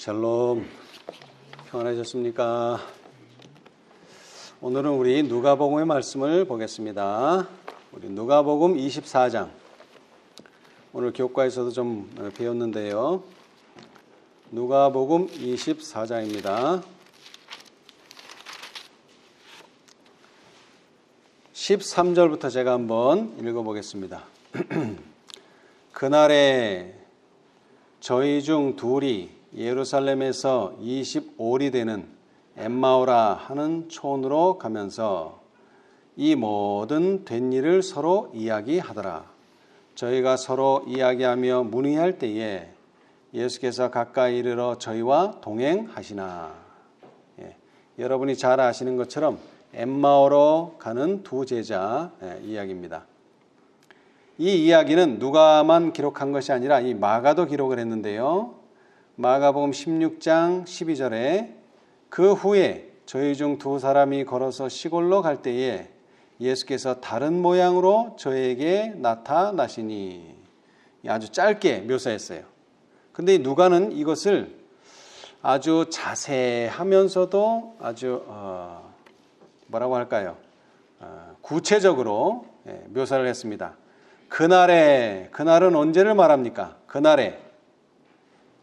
샬롬, 평안하셨습니까? 오늘은 우리 누가복음의 말씀을 보겠습니다. 우리 누가복음 24장. 오늘 교과에서도 좀 배웠는데요. 누가복음 24장입니다. 13절부터 제가 한번 읽어보겠습니다. 그날에 저희 중 둘이 예루살렘에서 25리 되는 엠마오라 하는 촌으로 가면서 이 모든 된 일을 서로 이야기하더라. 저희가 서로 이야기하며 문의할 때에 예수께서 가까이 이르러 저희와 동행하시나. 여러분이 잘 아시는 것처럼 엠마오로 가는 두 제자 이야기입니다. 이 이야기는 누가만 기록한 것이 아니라 이 마가도 기록을 했는데요. 마가복음 16장 12절에 그 후에 저희 중 두 사람이 걸어서 시골로 갈 때에 예수께서 다른 모양으로 저에게 나타나시니, 아주 짧게 묘사했어요. 근데 누가는 이것을 아주 자세하면서도 아주 뭐라고 할까요? 구체적으로 묘사를 했습니다. 그날은 언제를 말합니까? 그날에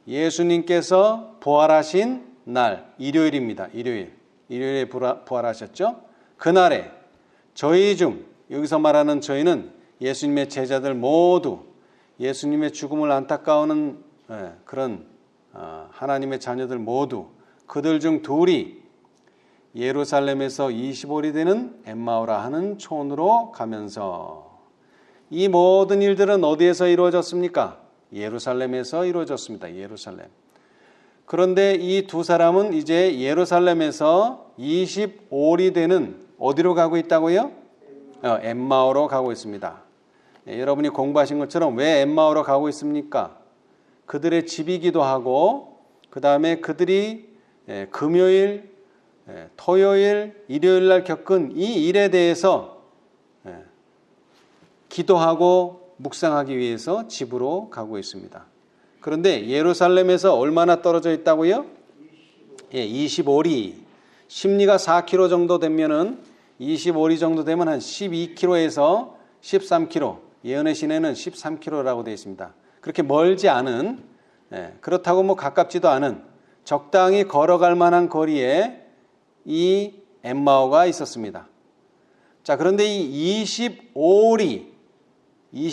예수님께서 부활하신 날, 일요일입니다. 일요일에 부활하셨죠? 그날에 저희 중, 여기서 말하는 저희는 예수님의 제자들 모두 예수님의 죽음을 안타까워하는 그런 하나님의 자녀들 모두, 그들 중 둘이 예루살렘에서 25리 되는 엠마오라 하는 촌으로 가면서, 이 모든 일들은 어디에서 이루어졌습니까? 예루살렘에서 이루어졌습니다. 예루살렘. 그런데 이 두 사람은 이제 예루살렘에서 25리 되는 어디로 가고 있다고요? 엠마오로 가고 있습니다. 여러분이 공부하신 것처럼 왜 엠마오로 가고 있습니까? 그들의 집이기도 하고, 그 다음에 그들이 금요일, 토요일, 일요일 날 겪은 이 일에 대해서 기도하고 묵상하기 위해서 집으로 가고 있습니다. 그런데 예루살렘에서 얼마나 떨어져 있다고요? 25리. 심리가 4km 정도 되면은 25리 정도 되면 한 12km에서 13km. 예언의 시내는 13km라고 되어 있습니다. 그렇게 멀지 않은, 그렇다고 뭐 가깝지도 않은 적당히 걸어갈 만한 거리에 이 엠마오가 있었습니다. 자, 그런데 이 25리, 이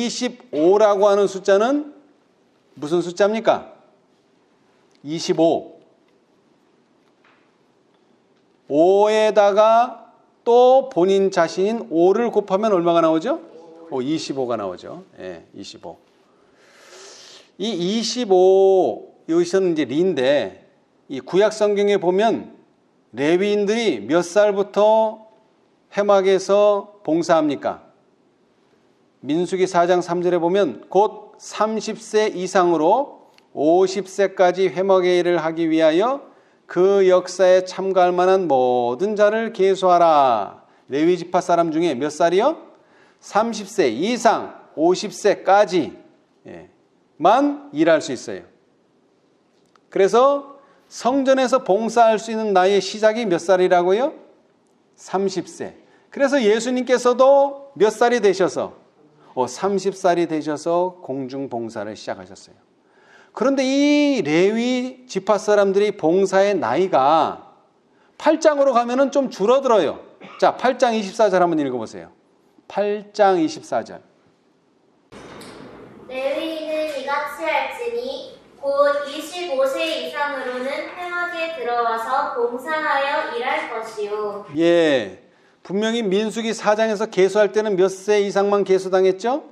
25라고 하는 숫자는 무슨 숫자입니까? 25. 5에다가 또 본인 자신인 5를 곱하면 얼마가 나오죠? 25가 나오죠. 25. 이 25, 여기서는 이제 리인데, 이 구약 성경에 보면 레위인들이 몇 살부터 회막에서 봉사합니까? 민수기 4장 3절에 보면 곧 30세 이상으로 50세까지 회막의 일을 하기 위하여 그 역사에 참가할 만한 모든 자를 계수하라. 레위 지파 사람 중에 몇 살이요? 30세 이상 50세까지만 일할 수 있어요. 그래서 성전에서 봉사할 수 있는 나이의 시작이 몇 살이라고요? 30세. 그래서 예수님께서도 몇 살이 되셔서 30살이 되셔서 공중봉사를 시작하셨어요. 그런데 이 레위 지파 사람들이 봉사의 나이가 8장으로 가면은 좀 줄어들어요. 자, 8장 24절 한번 읽어보세요. 8장 24절. 레위인은 이같이 할지니 곧 25세 이상으로는 회막에 들어와서 봉사하여 일할 것이요. 분명히 민수기 4장에서 계수할 때는 몇 세 이상만 계수당했죠?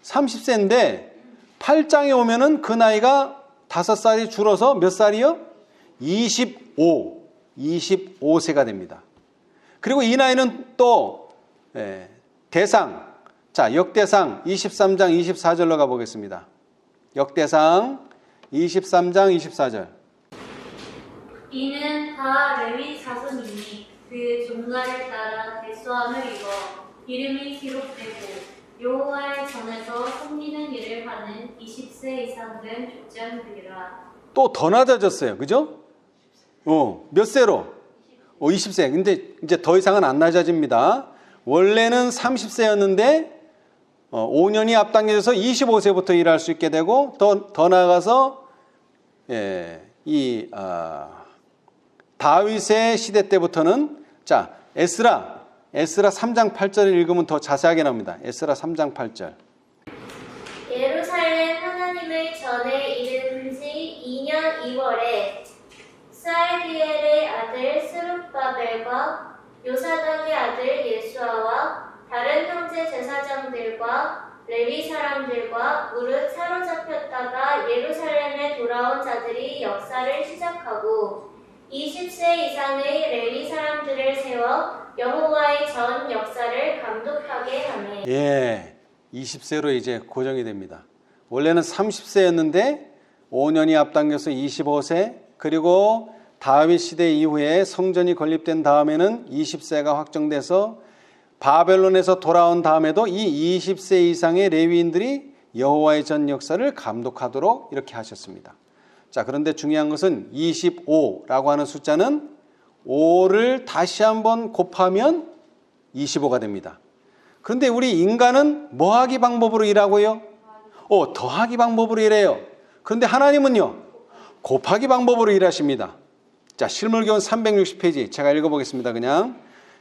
30세인데 8장에 오면은 그 나이가 5살이 줄어서 몇 살이요? 25세가 됩니다. 그리고 이 나이는 또 대상, 자, 역대상 23장 24절로 가보겠습니다. 역대상 23장 24절. 이는 다 레위 자손이니 그 종가를 따라 대수함을 입어 이름이 기록되고 여호와의 전에서 섬기는 일을 하는 20세 이상 된 족장들이라. 또 더 낮아졌어요. 그죠? 몇 세로? 20세. 근데 이제 더 이상은 안 낮아집니다. 원래는 30세였는데 5년이 앞당겨져서 25세부터 일할 수 있게 되고 더 나아가서 다윗의 시대 때부터는 자 에스라 3장 8절을 읽으면 더 자세하게 나옵니다. 에스라 3장 8절. 예루살렘 하나님의 전에 이른 지 2년 2월에 스알디엘의 아들 스룹바벨과 요사닥의 아들 예수아와 다른 형제 제사장들과 레위 사람들과 무릇 사로잡혔다가 예루살렘에 돌아온 자들이 역사를 시작하고 20세 이상의 레위 사람들을 세워 여호와의 전 역사를 감독하게 하매. 예, 20세로 이제 고정이 됩니다. 원래는 30세였는데 5년이 앞당겨서 25세, 그리고 다윗 시대 이후에 성전이 건립된 다음에는 20세가 확정돼서 바벨론에서 돌아온 다음에도 이 20세 이상의 레위인들이 여호와의 전 역사를 감독하도록 이렇게 하셨습니다. 자, 그런데 중요한 것은 25라고 하는 숫자는 5를 다시 한번 곱하면 25가 됩니다. 그런데 우리 인간은 뭐하기 방법으로 일하고요? 더하기 방법으로 일해요. 그런데 하나님은요, 곱하기 방법으로 일하십니다. 자, 실물교훈 360페이지 제가 읽어보겠습니다. 그냥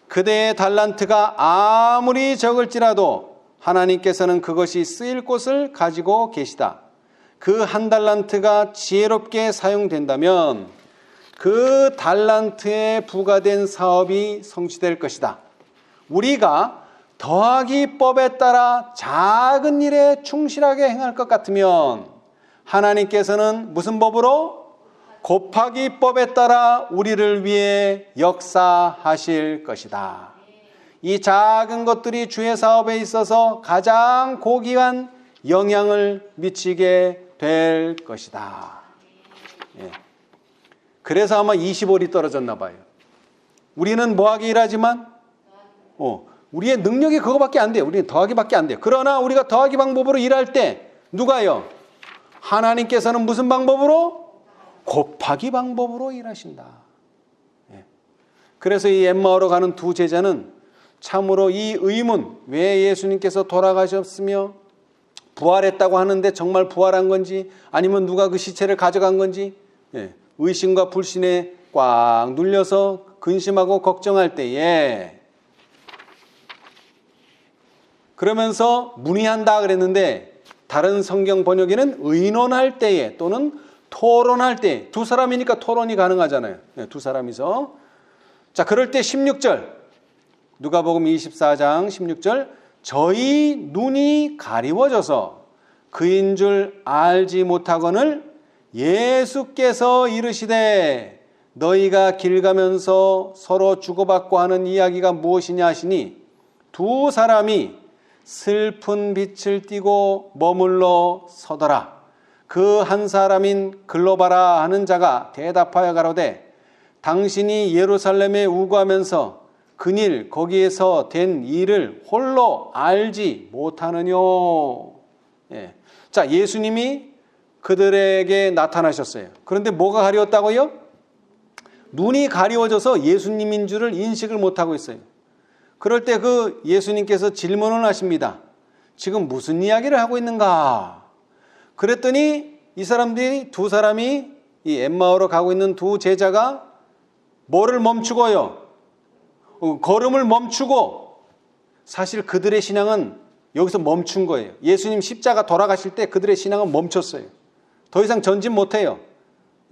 그대의 달란트가 아무리 적을지라도 하나님께서는 그것이 쓰일 곳을 가지고 계시다. 그 한 달란트가 지혜롭게 사용된다면 그 달란트에 부과된 사업이 성취될 것이다. 우리가 더하기 법에 따라 작은 일에 충실하게 행할 것 같으면 하나님께서는 무슨 법으로? 곱하기 법에 따라 우리를 위해 역사하실 것이다. 이 작은 것들이 주의 사업에 있어서 가장 고귀한 영향을 미치게 될 것이다. 예. 그래서 아마 20월이 떨어졌나 봐요. 우리는 뭐하기 일하지만 우리의 능력이 그거밖에 안 돼요. 우리는 더하기밖에 안 돼요. 그러나 우리가 더하기 방법으로 일할 때 누가요? 하나님께서는 무슨 방법으로? 곱하기 방법으로 일하신다. 예. 그래서 이 엠마오로 가는 두 제자는 참으로 이 의문, 왜 예수님께서 돌아가셨으며 부활했다고 하는데 정말 부활한 건지 아니면 누가 그 시체를 가져간 건지 의심과 불신에 꽉 눌려서 근심하고 걱정할 때에 그러면서 문의한다 그랬는데 다른 성경 번역에는 의논할 때에 또는 토론할 때, 두 사람이니까 토론이 가능하잖아요. 두 사람이서. 자, 그럴 때 16절 누가복음 24장 16절 저희 눈이 가리워져서 그인 줄 알지 못하거늘 예수께서 이르시되 너희가 길 가면서 서로 주고받고 하는 이야기가 무엇이냐 하시니 두 사람이 슬픈 빛을 띠고 머물러 서더라. 그 한 사람인 글로바라 하는 자가 대답하여 가로되 당신이 예루살렘에 우거하면서 그일 거기에서 된 일을 홀로 알지 못하느뇨. 예. 자, 예수님이 그들에게 나타나셨어요. 그런데 뭐가 가리웠다고요? 눈이 가리워져서 예수님인 줄을 인식을 못하고 있어요. 그럴 때 그 예수님께서 질문을 하십니다. 지금 무슨 이야기를 하고 있는가? 그랬더니 이 사람들이 두 사람이 이 엠마오로 가고 있는 두 제자가 뭐를 멈추고요? 걸음을 멈추고 사실 그들의 신앙은 여기서 멈춘 거예요. 예수님 십자가 돌아가실 때 그들의 신앙은 멈췄어요. 더 이상 전진 못해요.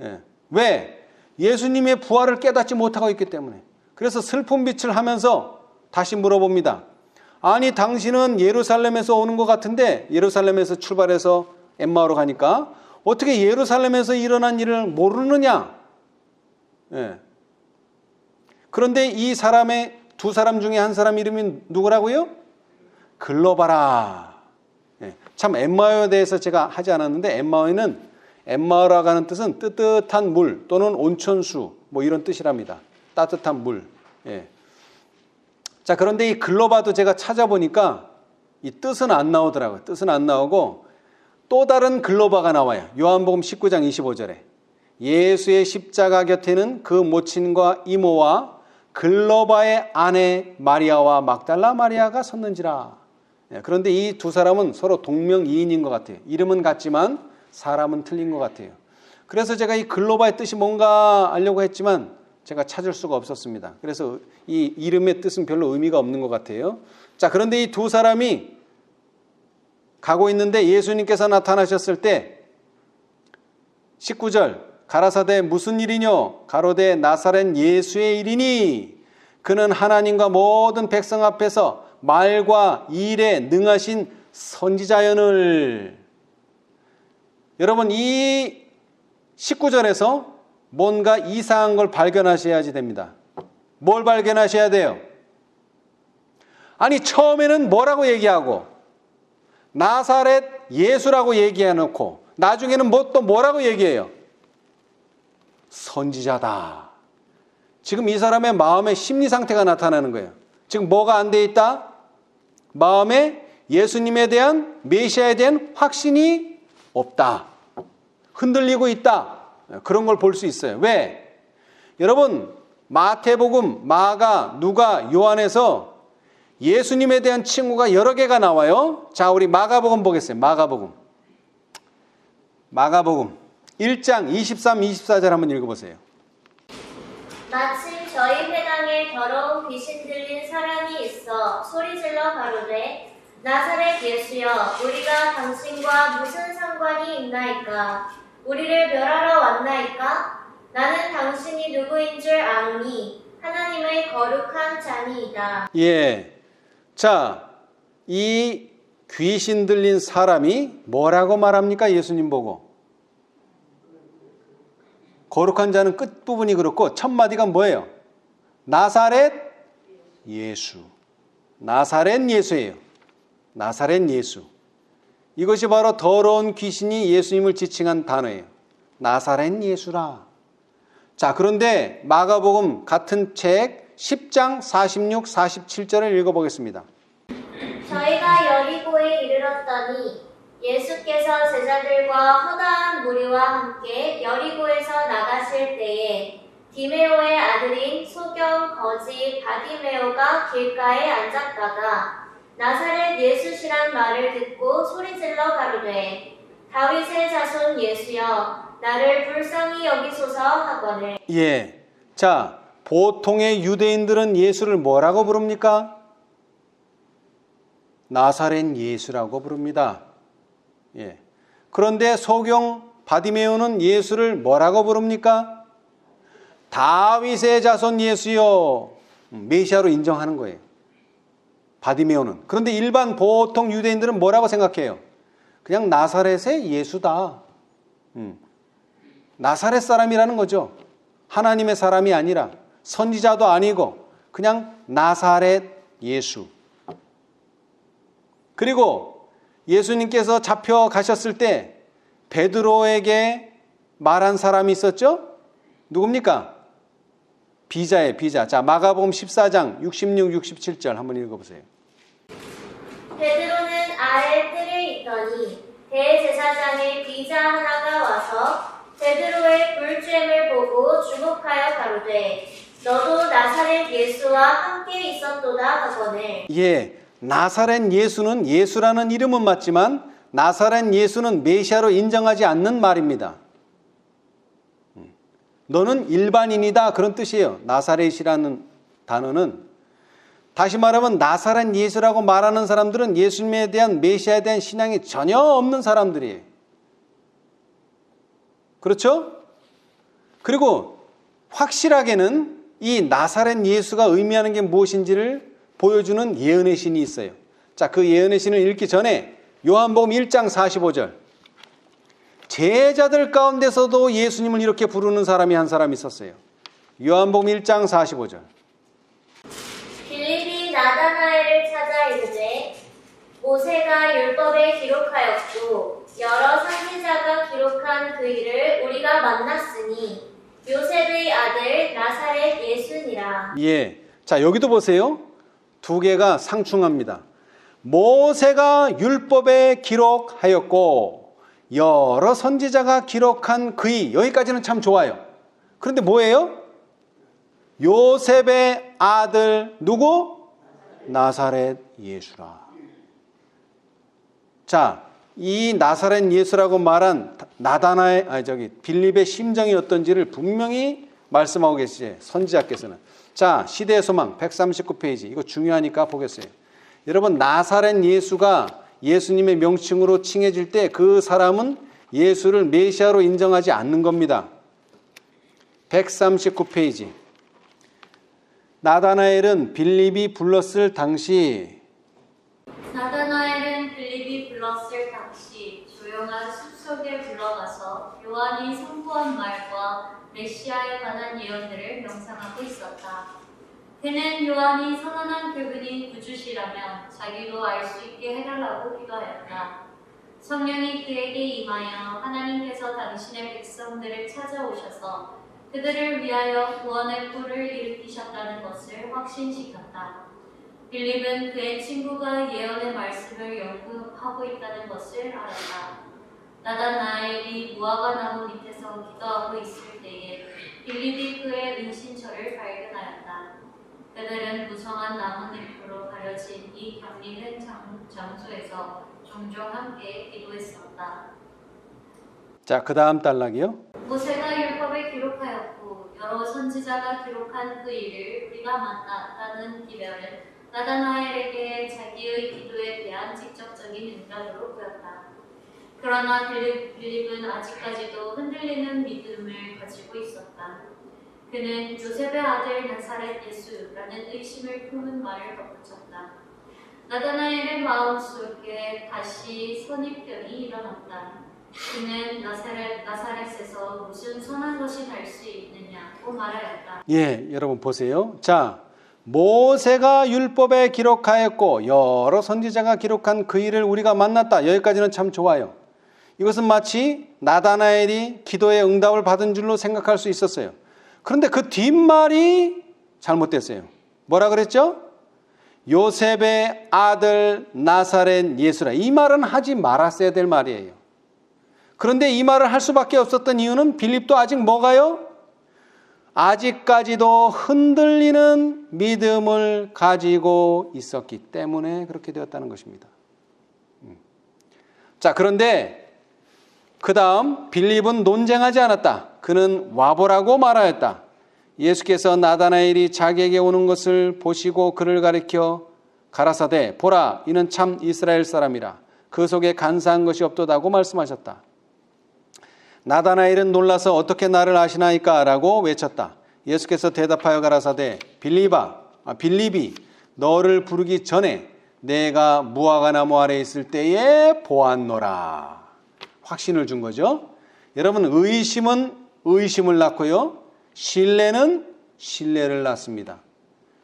예. 왜? 예수님의 부활을 깨닫지 못하고 있기 때문에. 그래서 슬픈 빛을 하면서 다시 물어봅니다. 아니 당신은 예루살렘에서 오는 것 같은데 예루살렘에서 출발해서 엠마오로 가니까 어떻게 예루살렘에서 일어난 일을 모르느냐? 예. 그런데 이 사람의 두 사람 중에 한 사람 이름이 누구라고요? 글로바라. 예. 참 엠마오에 대해서 제가 하지 않았는데 엠마오라고 하는 뜻은 뜨뜻한 물 또는 온천수 뭐 이런 뜻이랍니다. 따뜻한 물. 예. 자, 그런데 이 글로바도 제가 찾아보니까 이 뜻은 안 나오더라고요. 뜻은 안 나오고 또 다른 글로바가 나와요. 요한복음 19장 25절에 예수의 십자가 곁에는 그 모친과 이모와 글로바의 아내 마리아와 막달라 마리아가 섰는지라. 그런데 이 두 사람은 서로 동명이인인 것 같아요. 이름은 같지만 사람은 틀린 것 같아요. 그래서 제가 이 글로바의 뜻이 뭔가 알려고 했지만 제가 찾을 수가 없었습니다. 그래서 이 이름의 뜻은 별로 의미가 없는 것 같아요. 자, 그런데 이 두 사람이 가고 있는데 예수님께서 나타나셨을 때 19절 가라사대 무슨 일이뇨? 가로되 나사렛 예수의 일이니 그는 하나님과 모든 백성 앞에서 말과 일에 능하신 선지자연을. 여러분, 이 19절에서 뭔가 이상한 걸 발견하셔야지 됩니다. 뭘 발견하셔야 돼요? 아니, 처음에는 뭐라고 얘기하고 나사렛 예수라고 얘기해놓고 나중에는 또 뭐라고 얘기해요? 선지자다. 지금 이 사람의 마음의 심리 상태가 나타나는 거예요. 지금 뭐가 안 돼 있다? 마음에 예수님에 대한, 메시아에 대한 확신이 없다. 흔들리고 있다. 그런 걸 볼 수 있어요. 왜? 여러분, 마태복음, 마가, 누가, 요한에서 예수님에 대한 칭호가 여러 개가 나와요. 자, 우리 마가복음 보겠어요. 마가복음 1장 23, 24절 한번 읽어보세요. 마침 저희 회당에 더러운 귀신 들린 사람이 있어 소리질러 가로되 나사렛 예수여 우리가 당신과 무슨 상관이 있나이까? 우리를 멸하러 왔나이까? 나는 당신이 누구인 줄 아노니 하나님의 거룩한 자니이다. 예. 자, 이 귀신 들린 사람이 뭐라고 말합니까? 예수님 보고. 거룩한 자는 끝부분이 그렇고 첫 마디가 뭐예요? 나사렛 예수. 나사렛 예수예요. 나사렛 예수. 이것이 바로 더러운 귀신이 예수님을 지칭한 단어예요. 나사렛 예수라. 자, 그런데 마가복음 같은 책 10장 46, 47절을 읽어보겠습니다. 저희가 여리고에 이르렀더니 예수께서 제자들과 허다한 무리와 함께 여리고에서 나가실 때에 디메오의 아들인 소경 거지 바디메오가 길가에 앉았다가 나사렛 예수시란 말을 듣고 소리질러 가로되 다윗의 자손 예수여 나를 불쌍히 여기소서 하거늘. 예. 자, 보통의 유대인들은 예수를 뭐라고 부릅니까? 나사렛 예수라고 부릅니다. 예. 그런데 소경 바디메오는 예수를 뭐라고 부릅니까? 다윗의 자손 예수요. 메시아로 인정하는 거예요. 바디메오는. 그런데 일반 보통 유대인들은 뭐라고 생각해요? 그냥 나사렛의 예수다. 나사렛 사람이라는 거죠. 하나님의 사람이 아니라 선지자도 아니고 그냥 나사렛 예수. 그리고 예수님께서 잡혀가셨을 때 베드로에게 말한 사람이 있었죠? 누굽니까? 비자예요, 비자. 자, 마가복음 14장 66, 67절 한번 읽어보세요. 베드로는 아래 뜰에 있더니 대제사장의 비자 하나가 와서 베드로의 불죄를 보고 주목하여 가로되 너도 나사렛 예수와 함께 있었도다 하거늘. 예, 나사렛 예수는 예수라는 이름은 맞지만 나사렛 예수는 메시아로 인정하지 않는 말입니다. 너는 일반인이다 그런 뜻이에요. 나사렛이라는 단어는. 다시 말하면 나사렛 예수라고 말하는 사람들은 예수님에 대한 메시아에 대한 신앙이 전혀 없는 사람들이에요. 그렇죠? 그리고 확실하게는 이 나사렛 예수가 의미하는 게 무엇인지를 보여주는 예언의 신이 있어요. 자, 그 예언의 신을 읽기 전에 요한복음 1장 45절. 제자들 가운데서도 예수님을 이렇게 부르는 사람이 한 사람 있었어요. 요한복음 1장 45절. 빌립이 나다나엘을 찾아 이르되 모세가 율법에 기록하였고 여러 선지자가 기록한 그 일을 우리가 만났으니 요셉의 아들 나사렛 예수니라. 예. 자, 여기도 보세요. 두 개가 상충합니다. 모세가 율법에 기록하였고 여러 선지자가 기록한 그의, 여기까지는 참 좋아요. 그런데 뭐예요? 요셉의 아들 누구? 나사렛 예수라. 자, 이 나사렛 예수라고 말한 빌립의 심정이 어떤지를 분명히 말씀하고 계시죠. 선지자께서는. 자, 시대의 소망 139페이지. 이거 중요하니까 보겠어요. 여러분, 나사렛 예수가 예수님의 명칭으로 칭해질 때 그 사람은 예수를 메시아로 인정하지 않는 겁니다. 139페이지. 나다나엘은 빌립이 불렀을 당시 나다나엘은 빌립이 불렀을 당시 조용한 숲속에 불러가서 요한이 선포한 말과 메시아에 관한 예언들을 명상하고 있었다. 그는 요한이 선언한 그분이 구주시라면 자기도 알 수 있게 해달라고 기도하였다. 성령이 그에게 임하여 하나님께서 당신의 백성들을 찾아오셔서 그들을 위하여 구원의 꿀을 일으키셨다는 것을 확신시켰다. 빌립은 그의 친구가 예언의 말씀을 연구하고 있다는 것을 알았다. 나다나엘이 무화과 나무 밑에서 기도하고 있을 때에 빌립이 그의 은신처를 발견하였다. 그들은 무성한 나뭇잎으로 가려진 이 경리된 장소에서 종종 함께 기도했었다. 자, 그 다음 단락이요. 모세가 율법에 기록하였고 여러 선지자가 기록한 그 일을 우리가 만났다는 기별은 나다나엘에게 자기의 기도에 대한 직접적인 응답으로 보였다. 그러나 빌립은 아직까지도 흔들리는 믿음을 가지고 있었다. 그는 요셉의 아들 나사렛 예수라는 의심을 품은 말을 덧붙였다. 나다나엘의 마음속에 다시 선입견이 일어났다. 그는 나사렛에서 무슨 선한 것이 날 수 있느냐고 말하였다. 예, 여러분 보세요. 자, 모세가 율법에 기록하였고 여러 선지자가 기록한 그 일을 우리가 만났다. 여기까지는 참 좋아요. 이것은 마치 나다나엘이 기도의 응답을 받은 줄로 생각할 수 있었어요. 그런데 그 뒷말이 잘못됐어요. 뭐라 그랬죠? 요셉의 아들 나사렛 예수라. 이 말은 하지 말았어야 될 말이에요. 그런데 이 말을 할 수밖에 없었던 이유는 빌립도 아직 뭐가요? 아직까지도 흔들리는 믿음을 가지고 있었기 때문에 그렇게 되었다는 것입니다. 자, 그런데 그 다음 빌립은 논쟁하지 않았다. 그는 와보라고 말하였다. 예수께서 나다나엘이 자기에게 오는 것을 보시고 그를 가리켜 가라사대 보라 이는 참 이스라엘 사람이라 그 속에 간사한 것이 없도다고 말씀하셨다. 나다나엘은 놀라서 어떻게 나를 아시나이까 라고 외쳤다. 예수께서 대답하여 가라사대 빌립이 너를 부르기 전에 내가 무화과 나무 아래 있을 때에 보았노라. 확신을 준 거죠. 여러분, 의심은 의심을 낳고요, 신뢰는 신뢰를 낳습니다.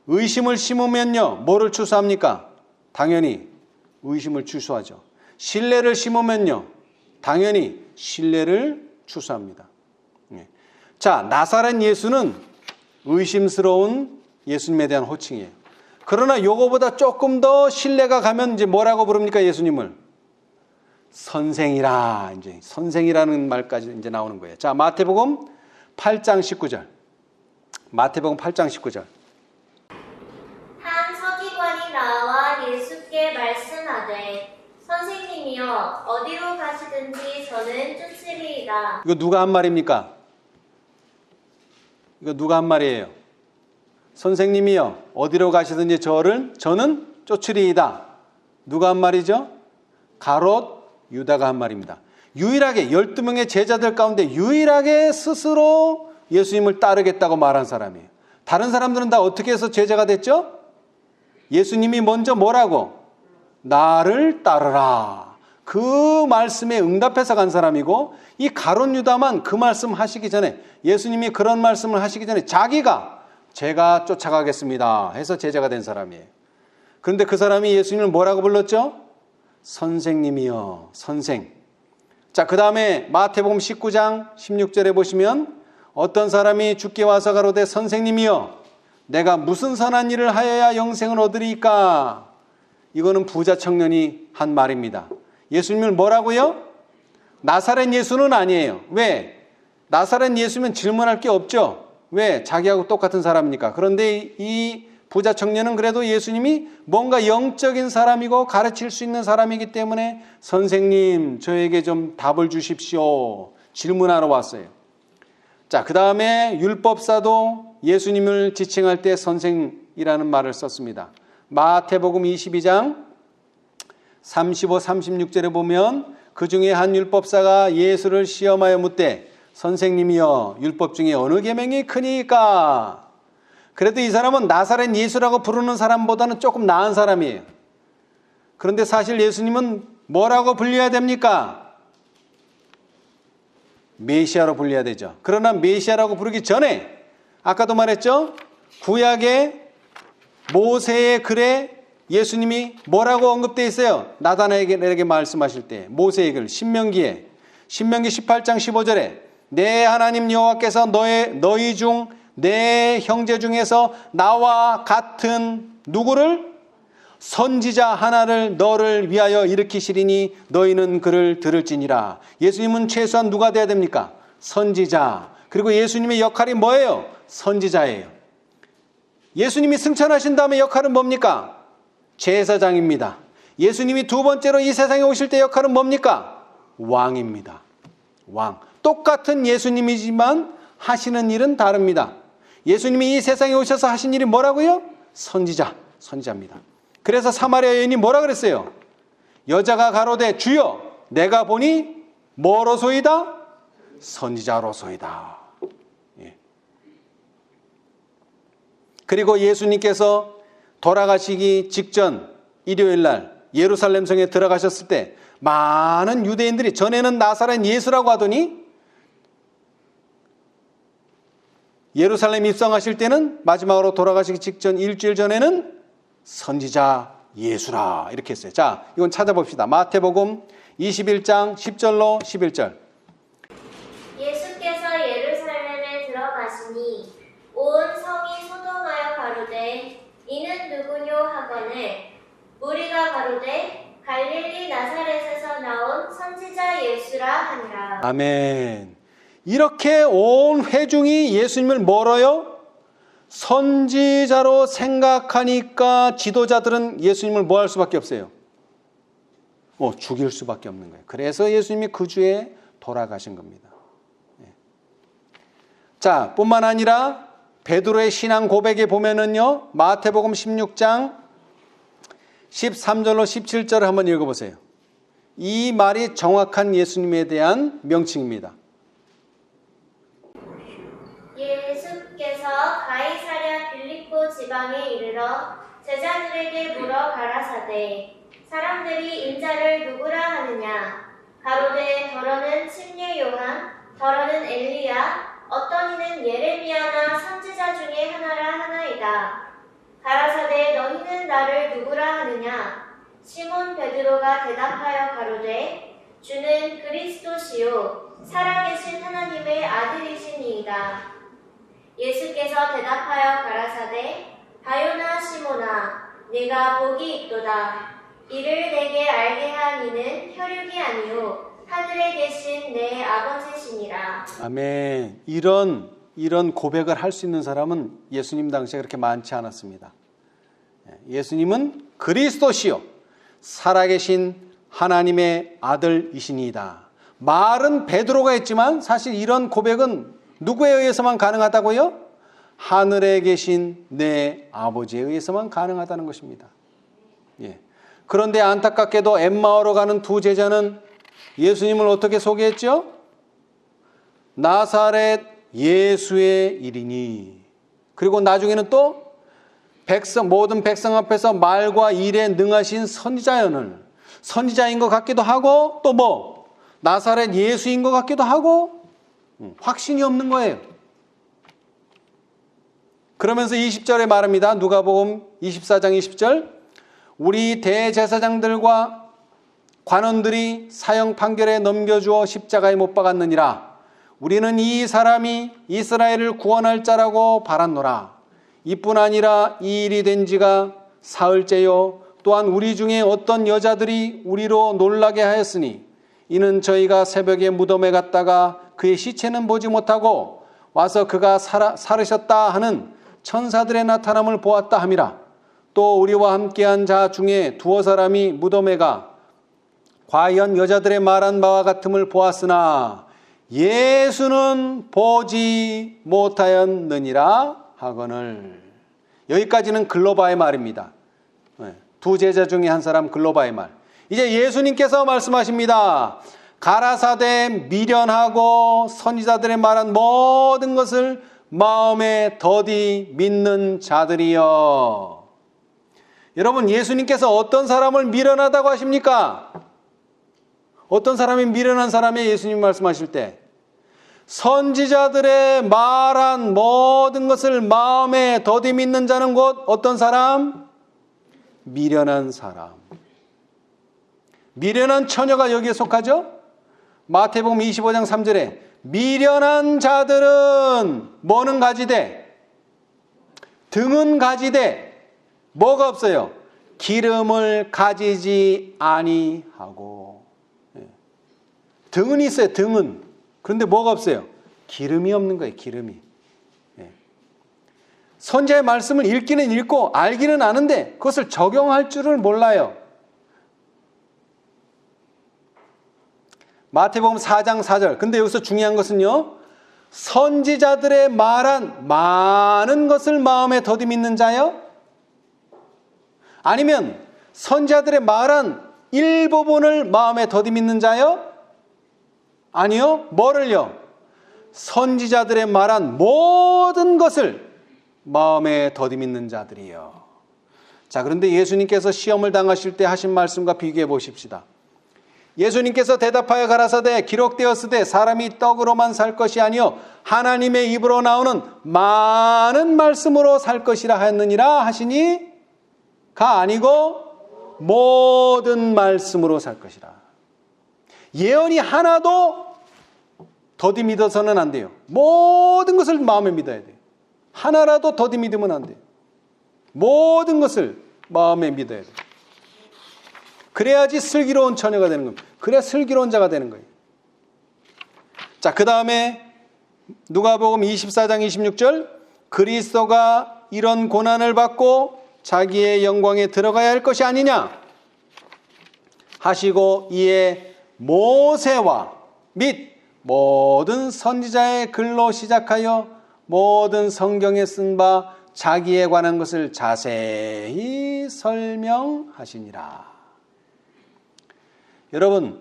의심을 심으면요 뭐를 추수합니까? 당연히 의심을 추수하죠. 신뢰를 심으면요 당연히 신뢰를 추수합니다. 자, 나사렛 예수는 의심스러운 예수님에 대한 호칭이에요. 그러나 요거보다 조금 더 신뢰가 가면 이제 뭐라고 부릅니까? 예수님을 선생이라. 이제 선생이라는 말까지 이제 나오는 거예요. 자, 마태복음 8장 19절. 마태복음 8장 19절. 한 서기관이 나와 예수께 말씀하되 선생님이여 어디로 가시든지 저는 쫓으리이다. 이거 누가 한 말입니까? 이거 누가 한 말이에요? 선생님이여 어디로 가시든지 저는 쫓으리이다. 누가 한 말이죠? 가롯 유다가 한 말입니다. 유일하게 12명의 제자들 가운데 유일하게 스스로 예수님을 따르겠다고 말한 사람이에요. 다른 사람들은 다 어떻게 해서 제자가 됐죠? 예수님이 먼저 뭐라고? 나를 따르라. 그 말씀에 응답해서 간 사람이고, 이 가롯 유다만 그 말씀 하시기 전에, 예수님이 그런 말씀을 하시기 전에 자기가 제가 쫓아가겠습니다 해서 제자가 된 사람이에요. 그런데 그 사람이 예수님을 뭐라고 불렀죠? 선생님이여, 선생. 자, 그 다음에 마태복음 19장 16절에 보시면 어떤 사람이 주께 와서 가로되 선생님이여 내가 무슨 선한 일을 하여야 영생을 얻으리까? 이거는 부자 청년이 한 말입니다. 예수님을 뭐라고요? 나사렛 예수는 아니에요. 왜? 나사렛 예수면 질문할 게 없죠. 왜? 자기하고 똑같은 사람이니까. 그런데 이 부자 청년은 그래도 예수님이 뭔가 영적인 사람이고 가르칠 수 있는 사람이기 때문에 선생님, 저에게 좀 답을 주십시오. 질문하러 왔어요. 자, 그 다음에 율법사도 예수님을 지칭할 때 선생이라는 말을 썼습니다. 마태복음 22장 35, 36절에 보면 그 중에 한 율법사가 예수를 시험하여 묻되 선생님이여 율법 중에 어느 계명이 크니까? 그래도 이 사람은 나사렛 예수라고 부르는 사람보다는 조금 나은 사람이에요. 그런데 사실 예수님은 뭐라고 불려야 됩니까? 메시아로 불려야 되죠. 그러나 메시아라고 부르기 전에 아까도 말했죠. 구약의 모세의 글에 예수님이 뭐라고 언급되어 있어요? 나다나엘에게 말씀하실 때 모세의 글 신명기 18장 15절에 내 하나님 여호와께서 너희 중 내 형제 중에서 나와 같은 누구를? 선지자 하나를 너를 위하여 일으키시리니 너희는 그를 들을지니라. 예수님은 최소한 누가 돼야 됩니까? 선지자. 그리고 예수님의 역할이 뭐예요? 선지자예요. 예수님이 승천하신 다음에 역할은 뭡니까? 제사장입니다. 예수님이 두 번째로 이 세상에 오실 때 역할은 뭡니까? 왕입니다. 왕. 똑같은 예수님이지만 하시는 일은 다릅니다. 예수님이 이 세상에 오셔서 하신 일이 뭐라고요? 선지자입니다. 그래서 사마리아 여인이 뭐라 그랬어요? 여자가 가로되 주여 내가 보니 뭐로소이다? 선지자로소이다. 예. 그리고 예수님께서 돌아가시기 직전 일요일 날 예루살렘 성에 들어가셨을 때 많은 유대인들이 전에는 나사렛 예수라고 하더니 예루살렘 입성하실 때는 마지막으로 돌아가시기 직전 일주일 전에는 선지자 예수라 이렇게 했어요. 자, 이건 찾아봅시다. 마태복음 21장 10절로 11절. 예수께서 예루살렘에 들어가시니 온 성이 소동하여 가로되 이는 누구뇨 하거늘 무리가 가로되 갈릴리 나사렛에서 나온 선지자 예수라 하니라. 아멘. 이렇게 온 회중이 예수님을 뭐로요? 선지자로 생각하니까 지도자들은 예수님을 뭐 할 수밖에 없어요? 죽일 수밖에 없는 거예요. 그래서 예수님이 그 주에 돌아가신 겁니다. 자, 뿐만 아니라 베드로의 신앙 고백에 보면은요, 마태복음 16장 13절로 17절을 한번 읽어보세요. 이 말이 정확한 예수님에 대한 명칭입니다. 예수께서 가이사랴 빌립보 지방에 이르러 제자들에게 물어 가라사대 사람들이 인자를 누구라 하느냐 가로되 더러는 침례 요한 더러는 엘리야 어떤 이는 예레미야나 선지자 중에 하나라 하나이다. 가라사대 너희는 나를 누구라 하느냐 시몬 베드로가 대답하여 가로되 주는 그리스도시요 살아계신 하나님의 아들이시니이다. 예수께서 대답하여 가라사대 바요나 시몬아 네가 복이 있도다. 이를 내게 알게 한 이는 혈육이 아니요 하늘에 계신 내 아버지시니라. 아멘. 이런 고백을 할 수 있는 사람은 예수님 당시에 그렇게 많지 않았습니다. 예수님은 그리스도시요 살아계신 하나님의 아들이시니이다. 말은 베드로가 했지만 사실 이런 고백은 누구에 의해서만 가능하다고요? 하늘에 계신 내 아버지에 의해서만 가능하다는 것입니다. 예. 그런데 안타깝게도 엠마오로 가는 두 제자는 예수님을 어떻게 소개했죠? 나사렛 예수의 일이니. 그리고 나중에는 또 모든 백성 앞에서 말과 일에 능하신 선지자인 것 같기도 하고 또 나사렛 예수인 것 같기도 하고 확신이 없는 거예요. 그러면서 20절에 말합니다. 누가복음 24장 20절 우리 대제사장들과 관원들이 사형 판결에 넘겨주어 십자가에 못 박았느니라. 우리는 이 사람이 이스라엘을 구원할 자라고 바랐노라. 이뿐 아니라 이 일이 된 지가 사흘째요. 또한 우리 중에 어떤 여자들이 우리로 놀라게 하였으니 이는 저희가 새벽에 무덤에 갔다가 그의 시체는 보지 못하고 와서 그가 살으셨다 하는 천사들의 나타남을 보았다 함이라. 또 우리와 함께한 자 중에 두어 사람이 무덤에 가 과연 여자들의 말한 바와 같음을 보았으나 예수는 보지 못하였느니라 하거늘. 여기까지는 글로바의 말입니다. 두 제자 중에 한 사람 글로바의 말. 이제 예수님께서 말씀하십니다. 가라사대 미련하고 선지자들의 말한 모든 것을 마음에 더디 믿는 자들이여. 여러분, 예수님께서 어떤 사람을 미련하다고 하십니까? 어떤 사람이 미련한 사람이에요? 예수님 말씀하실 때 선지자들의 말한 모든 것을 마음에 더디 믿는 자는 곧 어떤 사람? 미련한 사람. 미련한 처녀가 여기에 속하죠? 마태복음 25장 3절에 미련한 자들은 뭐는 가지되? 등은 가지되 뭐가 없어요? 기름을 가지지 아니하고. 등은 있어요. 등은. 그런데 뭐가 없어요? 기름이 없는 거예요. 기름이. 선지자의 말씀을 읽기는 읽고 알기는 아는데 그것을 적용할 줄을 몰라요. 마태복음 4장 4절. 근데 여기서 중요한 것은요, 선지자들의 말한 많은 것을 마음에 더디 믿는 자요? 아니면 선지자들의 말한 일부분을 마음에 더디 믿는 자요? 아니요. 뭐를요? 선지자들의 말한 모든 것을 마음에 더디 믿는 자들이요. 자, 그런데 예수님께서 시험을 당하실 때 하신 말씀과 비교해 보십시다. 예수님께서 대답하여 가라사대 기록되었으되 사람이 떡으로만 살 것이 아니요 하나님의 입으로 나오는 많은 말씀으로 살 것이라 하였느니라 하시니 가 아니고 모든 말씀으로 살 것이라. 예언이 하나도 더디 믿어서는 안 돼요. 모든 것을 마음에 믿어야 돼요. 하나라도 더디 믿으면 안 돼요. 모든 것을 마음에 믿어야 돼요. 그래야지 슬기로운 처녀가 되는 겁니다. 그래야 슬기로운 자가 되는 거예요. 자, 그 다음에 누가복음 24장 26절 그리스도가 이런 고난을 받고 자기의 영광에 들어가야 할 것이 아니냐 하시고 이에 모세와 및 모든 선지자의 글로 시작하여 모든 성경에 쓴 바 자기에 관한 것을 자세히 설명하시니라. 여러분,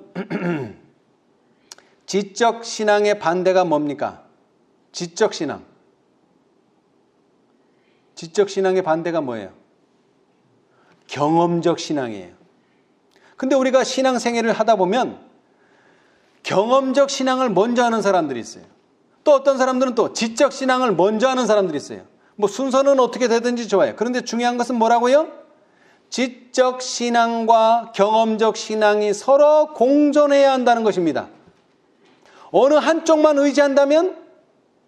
지적 신앙의 반대가 뭡니까? 지적 신앙. 지적 신앙의 반대가 뭐예요? 경험적 신앙이에요. 근데 우리가 신앙생활을 하다 보면 경험적 신앙을 먼저 하는 사람들이 있어요. 또 어떤 사람들은 또 지적 신앙을 먼저 하는 사람들이 있어요. 뭐 순서는 어떻게 되든지 좋아요. 그런데 중요한 것은 뭐라고요? 지적 신앙과 경험적 신앙이 서로 공존해야 한다는 것입니다. 어느 한쪽만 의지한다면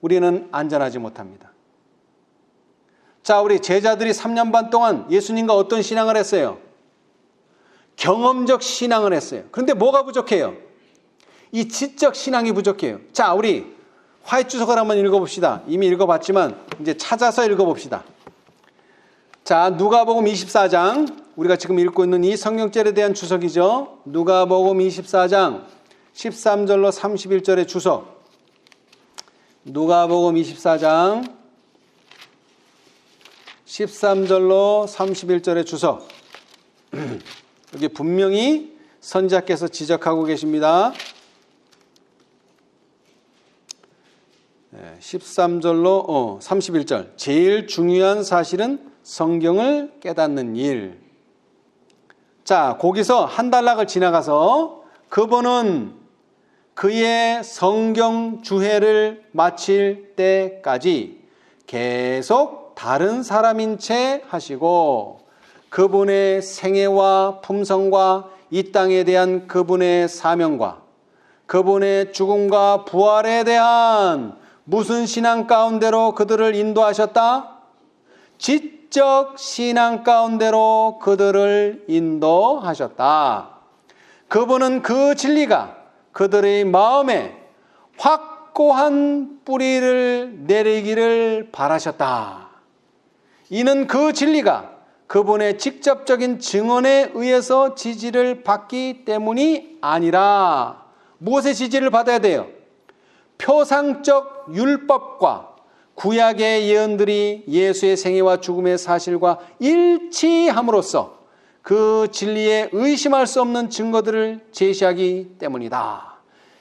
우리는 안전하지 못합니다. 자, 우리 제자들이 3년 반 동안 예수님과 어떤 신앙을 했어요? 경험적 신앙을 했어요. 그런데 뭐가 부족해요? 이 지적 신앙이 부족해요. 자, 우리 화해주석을 한번 읽어봅시다. 이미 읽어봤지만 이제 찾아서 읽어봅시다. 자, 누가복음 24장, 우리가 지금 읽고 있는 이 성경절에 대한 주석이죠. 누가복음 24장 13절로 31절의 주석. 누가복음 24장 13절로 31절의 주석. 여기 분명히 선지자께서 지적하고 계십니다. 13절로 31절. 제일 중요한 사실은 성경을 깨닫는 일. 자, 거기서 한 단락을 지나가서 그분은 그의 성경 주해를 마칠 때까지 계속 다른 사람인 채 하시고 그분의 생애와 품성과 이 땅에 대한 그분의 사명과 그분의 죽음과 부활에 대한 무슨 신앙 가운데로 그들을 인도하셨다? 지적 신앙 가운데로 그들을 인도하셨다. 그분은 그 진리가 그들의 마음에 확고한 뿌리를 내리기를 바라셨다. 이는 그 진리가 그분의 직접적인 증언에 의해서 지지를 받기 때문이 아니라 무엇의 지지를 받아야 돼요? 표상적 율법과 구약의 예언들이 예수의 생애와 죽음의 사실과 일치함으로써 그 진리에 의심할 수 없는 증거들을 제시하기 때문이다.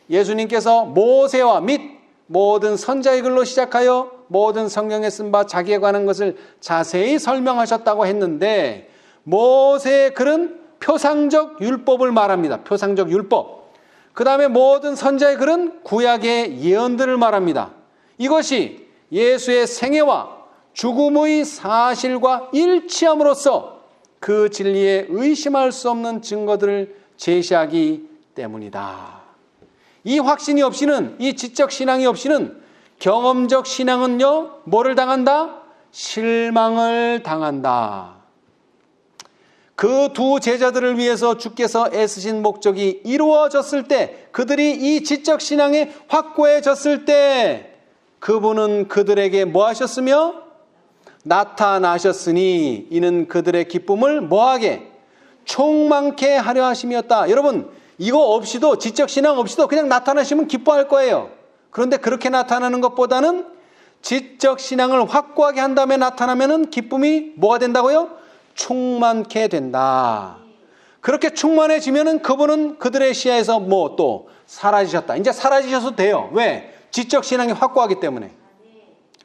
예수님께서 모세와 및 모든 선지자의 글로 시작하여 모든 성경에 쓴 바 자기에 관한 것을 자세히 설명하셨다고 했는데, 모세의 글은 표상적 율법을 말합니다. 표상적 율법. 그 다음에 모든 선지자의 글은 구약의 예언들을 말합니다. 이것이 예수의 생애와 죽음의 사실과 일치함으로써 그 진리에 의심할 수 없는 증거들을 제시하기 때문이다. 이 확신이 없이는, 이 지적 신앙이 없이는 경험적 신앙은요, 뭐를 당한다? 실망을 당한다. 그 두 제자들을 위해서 주께서 애쓰신 목적이 이루어졌을 때, 그들이 이 지적 신앙에 확고해졌을 때 그분은 그들에게 뭐 하셨으며? 나타나셨으니 이는 그들의 기쁨을 뭐하게? 충만케 하려 하심이었다. 여러분, 이거 없이도, 지적 신앙 없이도 그냥 나타나시면 기뻐할 거예요. 그런데 그렇게 나타나는 것보다는 지적 신앙을 확고하게 한 다음에 나타나면은 기쁨이 뭐가 된다고요? 충만케 된다. 그렇게 충만해지면은 그분은 그들의 시야에서 뭐 또 사라지셨다. 이제 사라지셔도 돼요. 왜? 지적 신앙이 확고하기 때문에.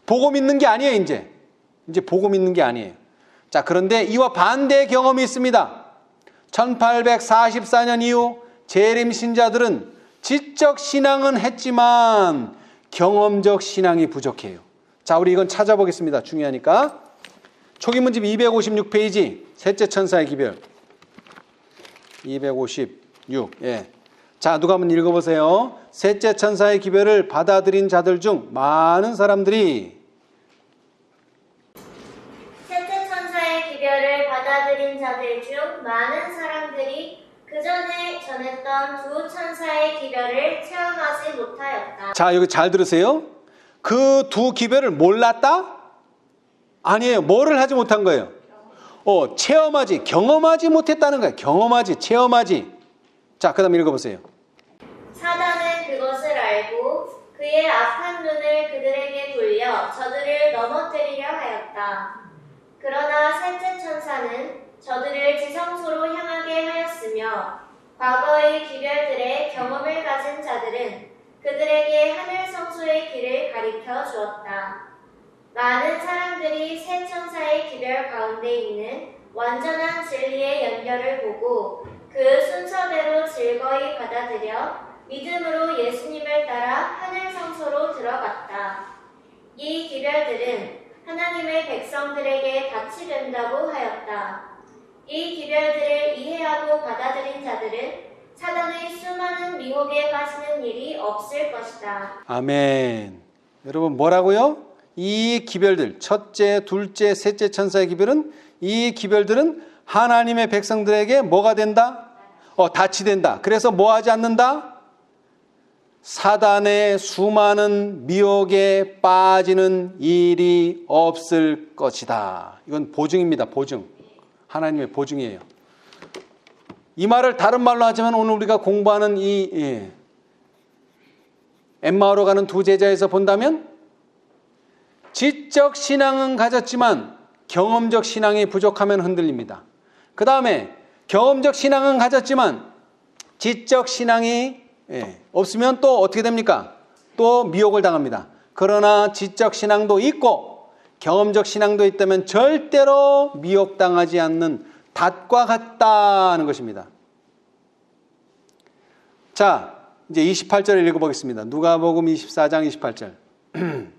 보고 믿는 게 아니에요, 이제 보고 믿는 게 아니에요. 자, 그런데 이와 반대의 경험이 있습니다. 1844년 이후 재림 신자들은 지적 신앙은 했지만 경험적 신앙이 부족해요. 자, 우리 이건 찾아보겠습니다. 중요하니까. 초기문집 256페이지, 셋째 천사의 기별. 256. 예. 자, 누가 한번 읽어보세요. 셋째 천사의 기별을 받아들인 자들 중 많은 사람들이, 셋째 천사의 기별을 받아들인 자들 중 많은 사람들이 그 전에 전했던 두 천사의 기별을 체험하지 못하였다. 자, 여기 잘 들으세요. 그 두 기별을 몰랐다? 아니에요. 뭐를 하지 못한 거예요? 체험하지, 경험하지 못했다는 거예요. 경험하지, 체험하지. 자, 그 다음 읽어보세요. 사단은 그것을 알고 그의 악한 눈을 그들에게 돌려 저들을 넘어뜨리려 하였다. 그러나 셋째 천사는 저들을 지성소로 향하게 하였으며 과거의 기별들의 경험을 가진 자들은 그들에게 하늘 성소의 길을 가리켜 주었다. 많은 사람들이 세 천사의 기별 가운데 있는 완전한 진리의 연결을 보고 그 순서대로 즐거이 받아들여 믿음으로 예수님을 따라 하늘 성소로 들어갔다. 이 기별들은 하나님의 백성들에게 밭이 된다고 하였다. 이 기별들을 이해하고 받아들인 자들은 사단의 수많은 미혹에 빠지는 일이 없을 것이다. 아멘. 여러분, 뭐라고요? 이 기별들, 첫째, 둘째, 셋째 천사의 기별은, 이 기별들은 하나님의 백성들에게 뭐가 된다? 닻이 된다. 그래서 뭐 하지 않는다? 사단의 수많은 미혹에 빠지는 일이 없을 것이다. 이건 보증입니다. 보증. 하나님의 보증이에요. 이 말을 다른 말로 하지만 오늘 우리가 공부하는 이 엠마오로 가는 두 제자에서 본다면, 지적 신앙은 가졌지만 경험적 신앙이 부족하면 흔들립니다. 그 다음에 경험적 신앙은 가졌지만 지적 신앙이 없으면 또 어떻게 됩니까? 또 미혹을 당합니다. 그러나 지적 신앙도 있고 경험적 신앙도 있다면 절대로 미혹당하지 않는 닷과 같다는 것입니다. 자, 이제 28절을 읽어보겠습니다. 누가복음 24장 28절.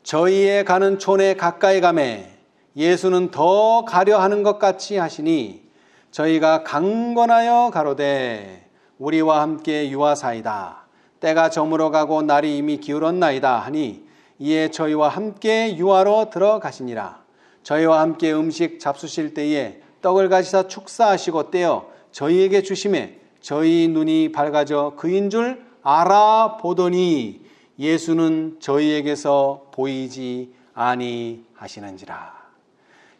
저희의 가는 촌에 가까이 가매 예수는 더 가려 하는 것 같이 하시니 저희가 강건하여 가로되 우리와 함께 유하사이다. 때가 저물어 가고 날이 이미 기울었나이다 하니 이에 저희와 함께 유하로 들어가시니라. 저희와 함께 음식 잡수실 때에 떡을 가지사 축사하시고 떼어 저희에게 주심에 저희 눈이 밝아져 그인 줄 알아보더니 예수는 저희에게서 보이지 아니하시는지라.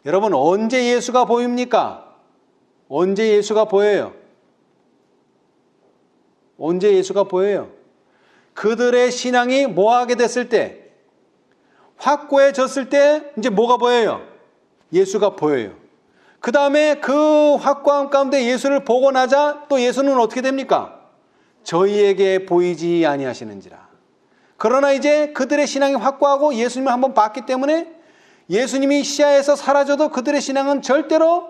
여러분, 언제 예수가 보입니까? 언제 예수가 보여요? 언제 예수가 보여요? 그들의 신앙이 뭐하게 됐을 때, 확고해졌을 때 이제 뭐가 보여요? 예수가 보여요. 그 다음에 그 확고함 가운데 예수를 보고 나자 또 예수는 어떻게 됩니까? 저희에게 보이지 아니하시는지라. 그러나 이제 그들의 신앙이 확고하고 예수님을 한번 봤기 때문에 예수님이 시야에서 사라져도 그들의 신앙은 절대로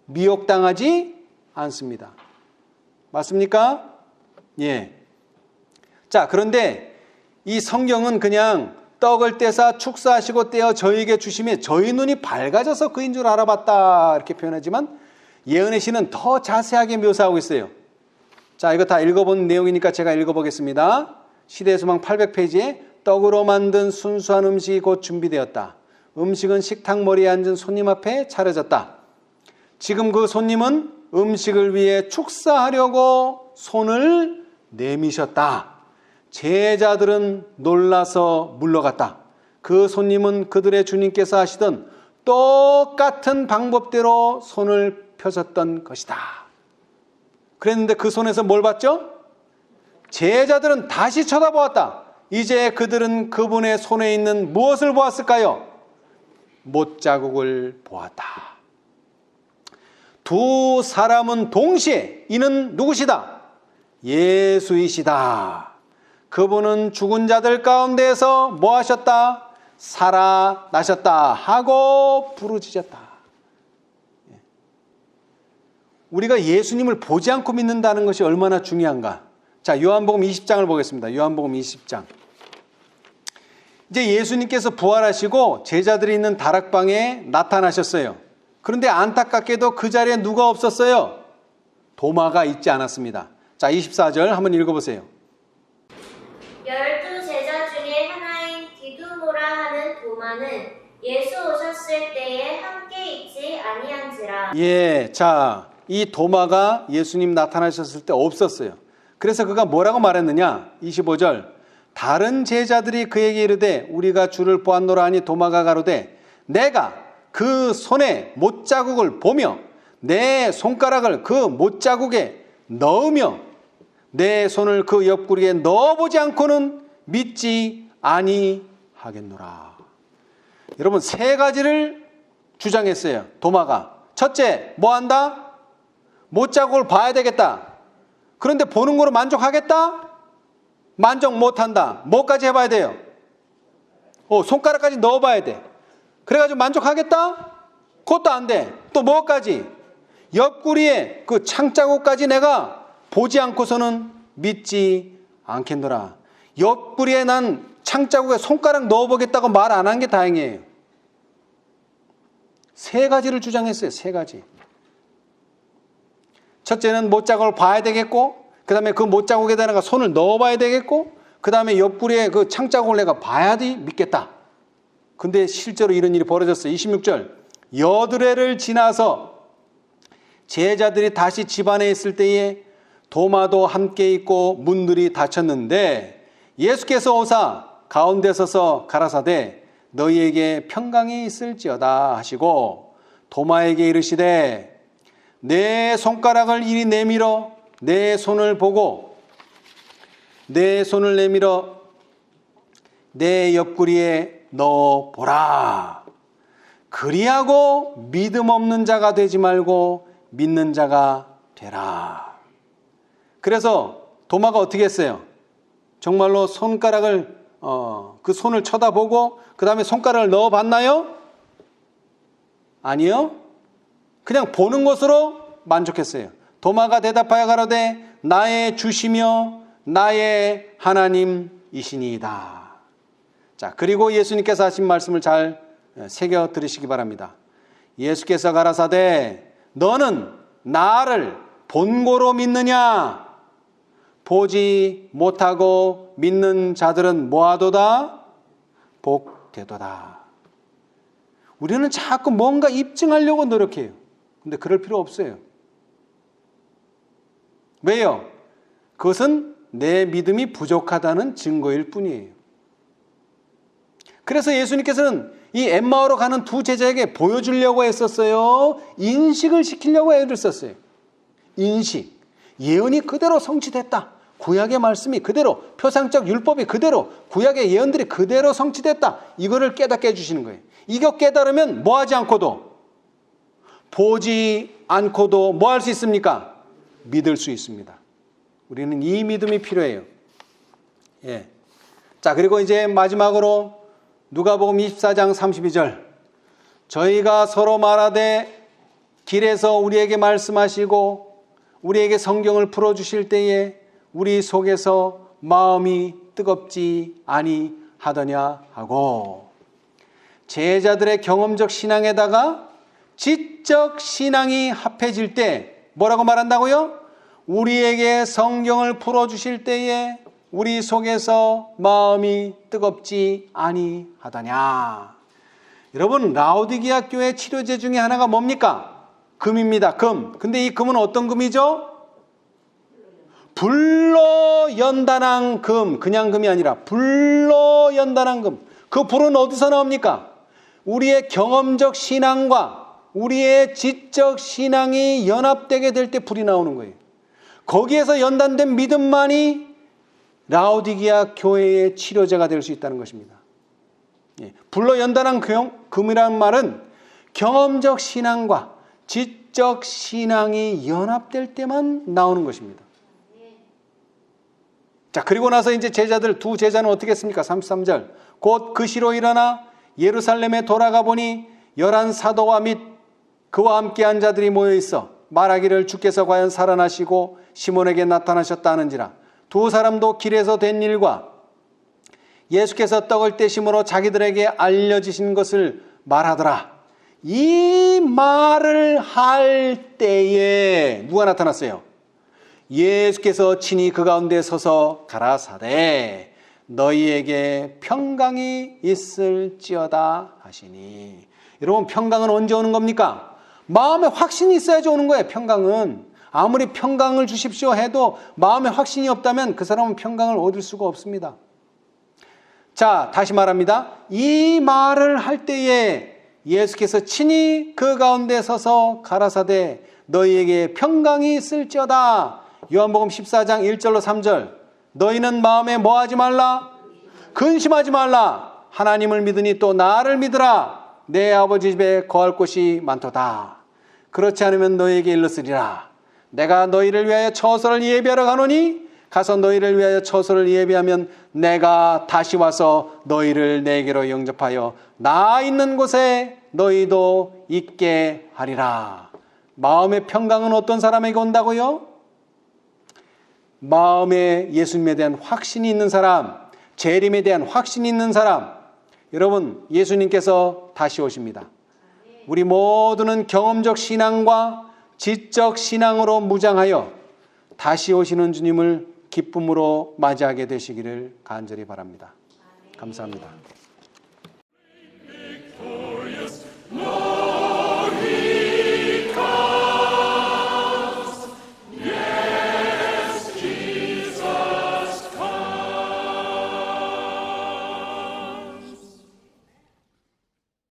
미혹당하지 않습니다. 맞습니까? 예. 자, 그런데 이 성경은 그냥 떡을 떼사 축사하시고 떼어 저희에게 주시며 저희 눈이 밝아져서 그인 줄 알아봤다 이렇게 표현하지만 예언의 시는 더 자세하게 묘사하고 있어요. 자, 이거 다 읽어본 내용이니까 제가 읽어보겠습니다. 시대의 소망 800페이지에 떡으로 만든 순수한 음식이 곧 준비되었다. 음식은 식탁 머리에 앉은 손님 앞에 차려졌다. 지금 그 손님은 음식을 위해 축사하려고 손을 내미셨다. 제자들은 놀라서 물러갔다. 그 손님은 그들의 주님께서 하시던 똑같은 방법대로 손을 펴셨던 것이다. 그랬는데 그 손에서 뭘 봤죠? 제자들은 다시 쳐다보았다. 이제 그들은 그분의 손에 있는 무엇을 보았을까요? 못자국을 보았다. 두 사람은 동시에 이는 누구시다? 예수이시다. 그분은 죽은 자들 가운데에서 뭐 하셨다? 살아나셨다 하고 부르짖었다. 우리가 예수님을 보지 않고 믿는다는 것이 얼마나 중요한가. 자, 요한복음 20장을 보겠습니다. 요한복음 20장. 이제 예수님께서 부활하시고 제자들이 있는 다락방에 나타나셨어요. 그런데 안타깝게도 그 자리에 누가 없었어요? 도마가 있지 않았습니다. 자, 24절 한번 읽어보세요. 12 제자 중에 하나인 디두모라 하는 도마는 예수 오셨을 때에 함께 있지 아니한지라. 예, 자, 이 도마가 예수님 나타나셨을 때 없었어요. 그래서 그가 뭐라고 말했느냐? 25절. 다른 제자들이 그에게 이르되 우리가 주를 보았노라 하니 도마가 가로되 내가 그 손에 못자국을 보며 내 손가락을 그 못자국에 넣으며 내 손을 그 옆구리에 넣어보지 않고는 믿지 아니하겠노라. 여러분, 세 가지를 주장했어요. 도마가. 첫째, 뭐 한다? 못자국을 봐야 되겠다. 그런데 보는 거로 만족하겠다? 만족 못한다. 뭐까지 해봐야 돼요? 손가락까지 넣어봐야 돼. 그래가지고 만족하겠다? 그것도 안 돼. 또 뭐까지? 옆구리에 그 창자국까지 내가 보지 않고서는 믿지 않겠노라. 옆구리에 난 창자국에 손가락 넣어보겠다고 말 안 한 게 다행이에요. 세 가지를 주장했어요. 세 가지. 첫째는 못자국을 봐야 되겠고, 그 다음에 그 못자국에다 내가 손을 넣어봐야 되겠고, 그 다음에 옆구리에 그 창자국을 내가 봐야지 믿겠다. 근데 실제로 이런 일이 벌어졌어요. 26절. 여드레를 지나서 제자들이 다시 집안에 있을 때에 도마도 함께 있고 문들이 닫혔는데 예수께서 오사 가운데 서서 가라사대 너희에게 평강이 있을지어다 하시고 도마에게 이르시되 내 손가락을 이리 내밀어 내 손을 보고 내 손을 내밀어 내 옆구리에 넣어보라. 그리하고 믿음 없는 자가 되지 말고 믿는 자가 되라. 그래서 도마가 어떻게 했어요? 정말로 손가락을 그 손을 쳐다보고 그 다음에 손가락을 넣어봤나요? 아니요. 그냥 보는 것으로 만족했어요. 도마가 대답하여 가로되 나의 주시며 나의 하나님이시니이다. 자, 그리고 예수님께서 하신 말씀을 잘 새겨 들으시기 바랍니다. 예수께서 가라사대 너는 나를 본고로 믿느냐? 보지 못하고 믿는 자들은 뭐하도다? 복되도다. 우리는 자꾸 뭔가 입증하려고 노력해요. 근데 그럴 필요 없어요. 왜요? 그것은 내 믿음이 부족하다는 증거일 뿐이에요. 그래서 예수님께서는 이 엠마오로 가는 두 제자에게 보여주려고 했었어요. 인식을 시키려고 애를 썼어요. 인식. 예언이 그대로 성취됐다. 구약의 말씀이 그대로, 표상적 율법이 그대로, 구약의 예언들이 그대로 성취됐다. 이거를 깨닫게 해주시는 거예요. 이거 깨달으면 뭐 하지 않고도, 보지 않고도 뭐 할 수 있습니까? 믿을 수 있습니다. 우리는 이 믿음이 필요해요. 예. 자, 그리고 이제 마지막으로 누가복음 24장 32절. 저희가 서로 말하되 길에서 우리에게 말씀하시고 우리에게 성경을 풀어주실 때에 우리 속에서 마음이 뜨겁지 아니하더냐 하고, 제자들의 경험적 신앙에다가 지적 신앙이 합해질 때 뭐라고 말한다고요? 우리에게 성경을 풀어주실 때에 우리 속에서 마음이 뜨겁지 아니하더냐. 여러분, 라오디게아 교회 치료제 중에 하나가 뭡니까? 금입니다. 금. 근데 이 금은 어떤 금이죠? 불로 연단한 금. 그냥 금이 아니라 불로 연단한 금. 그 불은 어디서 나옵니까? 우리의 경험적 신앙과 우리의 지적 신앙이 연합되게 될 때 불이 나오는 거예요. 거기에서 연단된 믿음만이 라오디게아 교회의 치료제가 될 수 있다는 것입니다. 불로 연단한 금이라는 말은 경험적 신앙과 지적 신앙이 연합될 때만 나오는 것입니다. 자, 그리고 나서 이제 두 제자는 어떻게 했습니까? 33절. 곧 그 시로 일어나 예루살렘에 돌아가 보니 11 사도와 및 그와 함께한 자들이 모여 있어 말하기를 주께서 과연 살아나시고 시몬에게 나타나셨다 하는지라. 두 사람도 길에서 된 일과 예수께서 떡을 떼심으로 자기들에게 알려지신 것을 말하더라. 이 말을 할 때에 누가 나타났어요? 예수께서 친히 그 가운데 서서 가라사대 너희에게 평강이 있을지어다 하시니. 여러분, 평강은 언제 오는 겁니까? 마음에 확신이 있어야지 오는 거예요. 평강은 아무리 평강을 주십시오 해도 마음에 확신이 없다면 그 사람은 평강을 얻을 수가 없습니다. 자, 다시 말합니다. 이 말을 할 때에 예수께서 친히 그 가운데 서서 가라사대 너희에게 평강이 있을지어다. 요한복음 14장 1절로 3절. 너희는 마음에 뭐하지 말라? 근심하지 말라. 하나님을 믿으니 또 나를 믿으라. 내 아버지 집에 거할 곳이 많도다. 그렇지 않으면 너희에게 일렀으리라. 내가 너희를 위하여 처소를 예비하러 가노니 가서 너희를 위하여 처소를 예비하면 내가 다시 와서 너희를 내게로 영접하여 나 있는 곳에 너희도 있게 하리라. 마음의 평강은 어떤 사람에게 온다고요? 마음에 예수님에 대한 확신이 있는 사람, 재림에 대한 확신이 있는 사람. 여러분, 예수님께서 다시 오십니다. 우리 모두는 경험적 신앙과 지적 신앙으로 무장하여 다시 오시는 주님을 기쁨으로 맞이하게 되시기를 간절히 바랍니다. 감사합니다.